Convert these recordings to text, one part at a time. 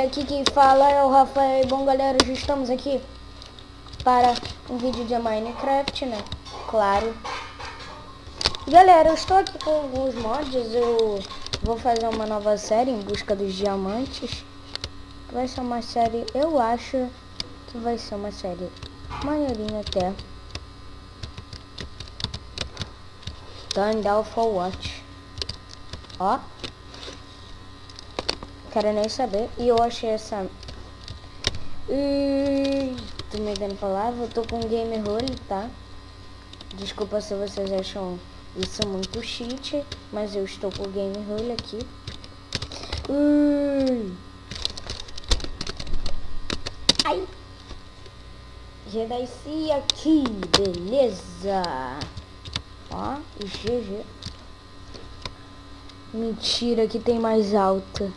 aqui quem fala é o Rafael. Bom, galera, já estamos aqui para um vídeo de Minecraft, né? Claro. Galera, eu estou aqui com alguns mods. Eu vou fazer uma nova série em busca dos diamantes. Vai ser uma série, eu acho que vai ser uma série maneirinha até. Turn down for what? Ó. Quero nem saber. E eu achei essa... tô me dando palavra. Eu tô com game role, tá? Desculpa se vocês acham isso muito cheat, mas eu estou com game role aqui. Ai! Já desci aqui, beleza? Ó, GG. Mentira que tem mais alta.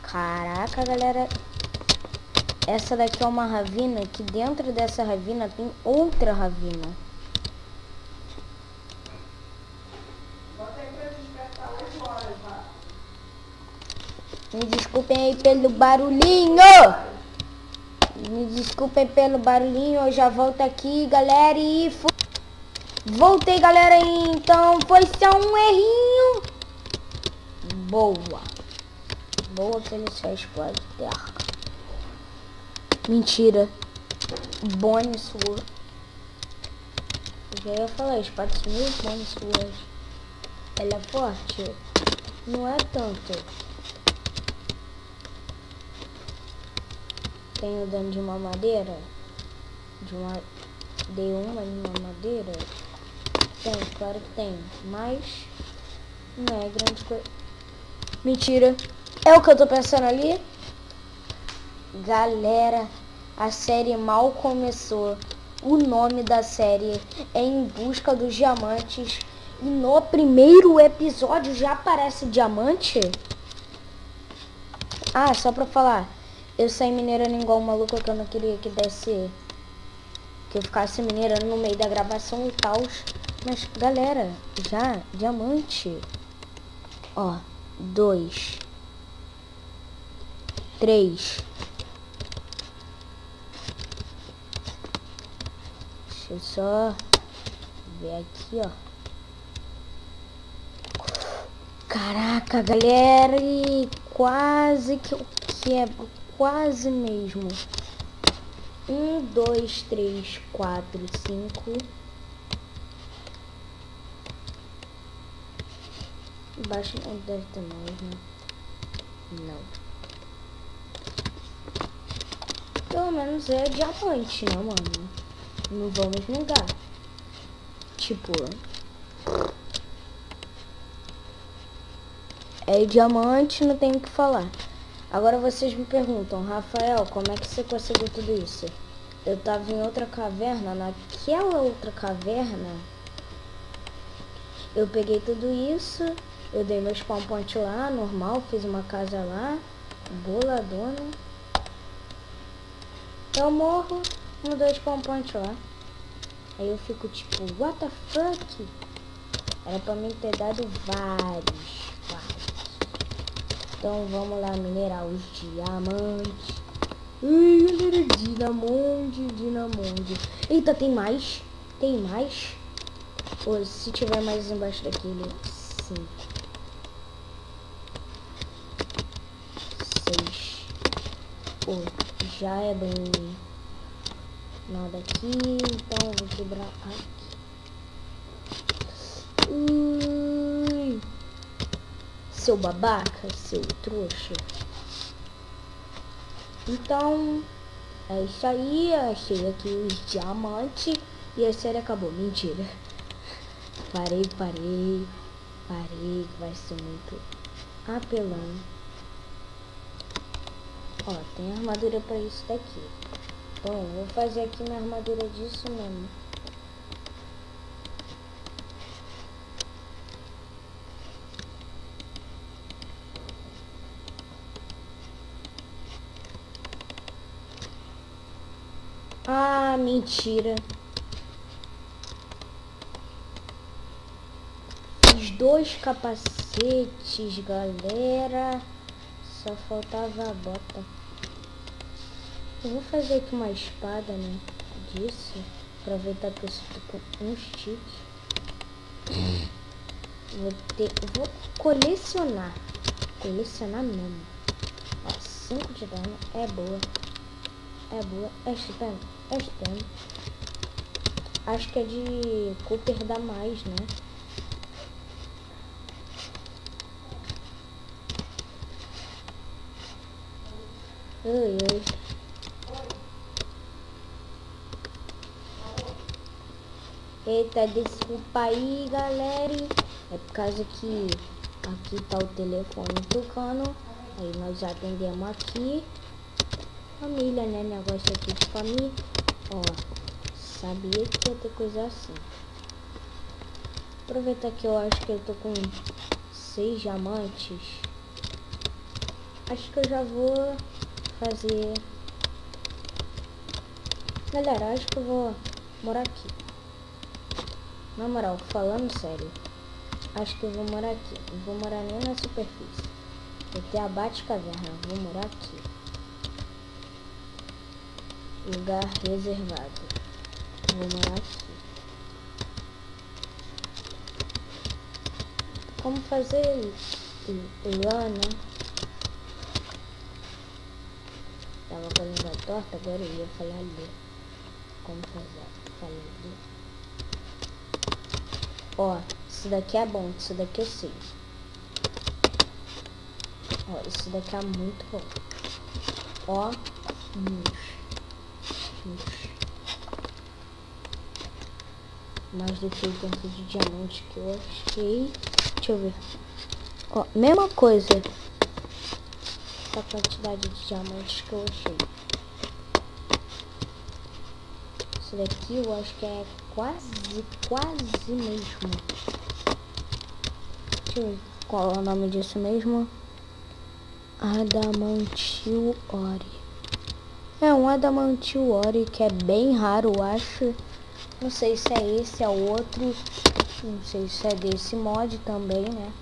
Caraca, galera. Essa daqui é uma ravina, que dentro dessa ravina tem outra ravina. Me desculpem aí pelo barulhinho. Me desculpem pelo barulhinho. Eu já volto aqui, galera, e voltei, galera, então foi só um errinho. Boa. Boa que ele só explode terra. Mentira. Bone Sword. Já ia falar, espada sumiu, Bone Sword. Ela é forte? Não é tanto. Tem o dano de uma madeira? Dei uma de uma madeira? Tem, claro que tem. Mas não é grande coisa. Mentira. É o que eu tô pensando ali? Galera, a série mal começou. O nome da série é Em Busca dos Diamantes. E no primeiro episódio já aparece diamante? Ah, só pra falar. Eu saí minerando igual um maluco que eu não queria que desse... Que eu ficasse minerando no meio da gravação e tal. Mas, galera, já, diamante. Ó, 2, 3. Deixa eu só ver aqui, ó. Caraca, galera, e quase que eu quebro, quase mesmo. 1, 2, 3, 4, 5. Embaixo não deve ter mais, né? Não. Pelo menos é diamante, né, mano? Não vamos negar. Tipo... É diamante, não tenho o que falar. Agora vocês me perguntam, Rafael, como é que você conseguiu tudo isso? Eu tava em outra caverna, naquela outra caverna, eu peguei tudo isso, eu dei meu spawn point lá, normal, fiz uma casa lá, boladona. Eu morro, não dou spawn point lá. Aí eu fico tipo, what the fuck? Era pra mim ter dado vários. Então vamos lá minerar os diamantes. Ai, galera, Dinamonde. Eita, tem mais? Tem mais? Pô, se tiver mais embaixo daquele, 5, 6. Pô, já é bem. Nada aqui, então eu vou quebrar aqui. Seu babaca, seu trouxa. Então, é isso aí. Achei aqui os diamantes e a série acabou. Mentira. Parei. Vai ser muito apelão. Ó, tem armadura pra isso daqui. Bom, vou fazer aqui minha armadura disso mesmo. Ah, mentira. Fiz 2 capacetes, galera. Só faltava a bota. Eu vou fazer aqui uma espada, né? Disso. Aproveitar que eu estou com um stick. Vou colecionar. Colecionar mesmo. Ó, 5 de dano. É boa. É boa. É estranho. É estranho. Acho que é de Cooper dá mais, né? Ai, ai. Eita, desculpa aí, galera. É por causa que aqui tá o telefone tocando. Aí nós atendemos aqui. Família, né? Negócio aqui de família. Ó, sabia que ia ter coisa assim. Aproveitar que eu acho que eu tô com 6 diamantes. Acho que eu já vou fazer. Galera, acho que eu vou morar aqui. Na moral, falando sério, acho que eu vou morar aqui. Não vou morar nem na superfície. Eu tenho a Batcaverna, vou morar aqui. Lugar reservado. Vou morar aqui. Como fazer lana? Tava com a língua torta, agora eu ia falar ali. Como fazer? Falar ali. Ó, isso daqui é bom, isso daqui eu sei. Ó, isso daqui é muito bom. Ó, mais do que o tanto de diamante que eu achei. Deixa eu ver. Ó, mesma coisa. A quantidade de diamantes que eu achei. Isso daqui eu acho que é quase mesmo. Deixa eu ver qual é o nome disso mesmo. Adamantium Ore. É um Adamantium Ore que é bem raro, eu acho. Não sei se é esse, é o outro. Não sei se é desse mod também, né?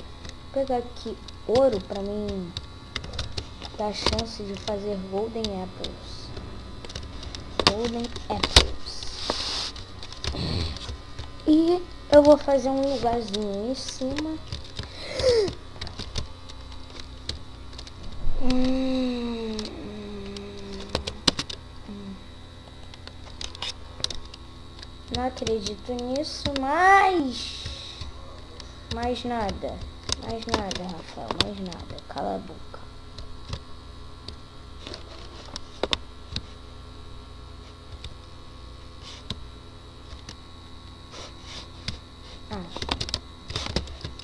Vou pegar aqui ouro pra mim dar a chance de fazer Golden Apples. Golden Apples. E eu vou fazer um lugarzinho em cima. Não acredito nisso, mas... Mais nada, Rafael, mais nada. Cala a boca.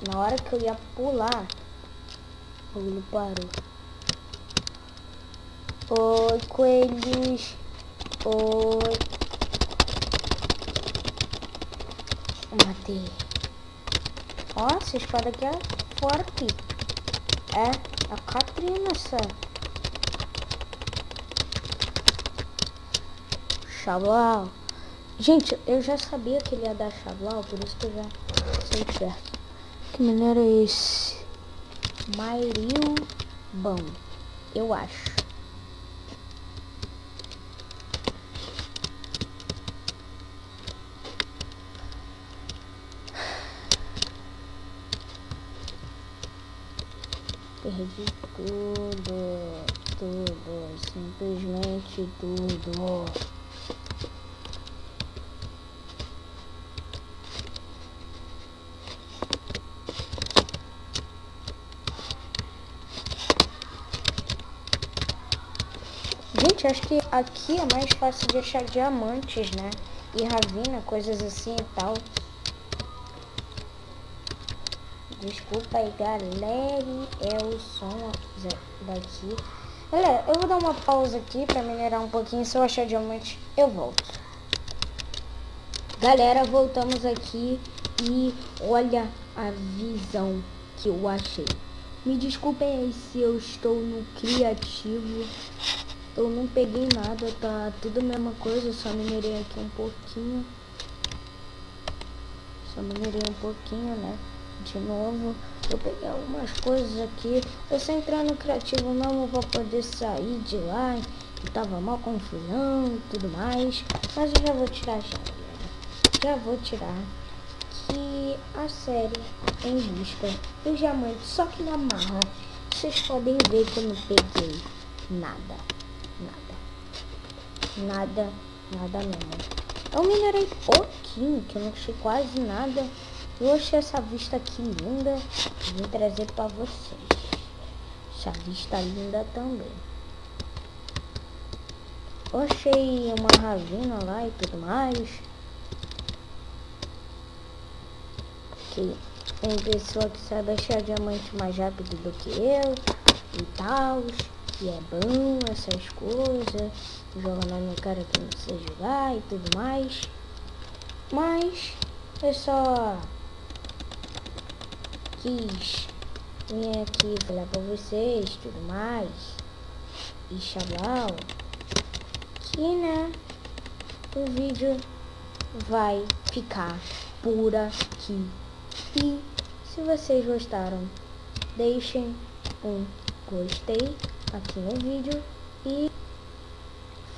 Na hora que eu ia pular, o bagulho parou. Oi, coelhos. Oi. Matei. Ó, essa espada aqui é forte. É, a Catrina, essa. Xablau. Gente, eu já sabia que ele ia dar Xablau, por isso que eu já sei certo. Que minério é esse? Marilbão, eu acho. Perdi tudo, simplesmente tudo. Gente, acho que aqui é mais fácil de achar diamantes, né? E ravina, coisas assim e tal. Desculpa aí, galera, é o som daqui. Galera, eu vou dar uma pausa aqui pra minerar um pouquinho. Se eu achar diamante, eu volto. Galera, voltamos aqui e olha a visão que eu achei. Me desculpem aí se eu estou no criativo. Eu não peguei nada, tá tudo a mesma coisa. Só minerei aqui um pouquinho. Só minerei um pouquinho, né? De novo, Eu peguei algumas coisas aqui. Eu só entrar no criativo mesmo pra poder sair de lá. Que tava mal confusão e tudo mais. Mas eu já vou tirar já, galera. Já vou tirar. Que a série Em Busca dos Diamantes, só que na marra. Vocês podem ver que eu não peguei nada. Nada mesmo. Eu minerei pouquinho, que eu não achei quase nada. Eu achei essa vista aqui linda. Vou trazer pra vocês. Essa vista linda também. Eu achei uma ravina lá e tudo mais. Que tem pessoa que sabe achar diamante mais rápido do que eu. E tal. E é bom essas coisas. Joga na minha cara que não precisa jogar e tudo mais. Mas eu só quis vir aqui falar pra vocês tudo mais. E xablau. Que né, o vídeo vai ficar por aqui. E se vocês gostaram, deixem um gostei aqui no vídeo e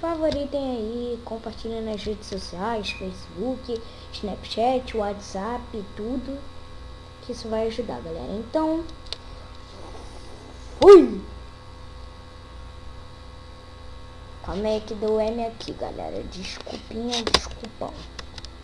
favoritem aí, compartilhem nas redes sociais, Facebook, Snapchat, WhatsApp, tudo, que isso vai ajudar, galera. Então, fui! Calma aí que deu M aqui, galera. Desculpinha, desculpão.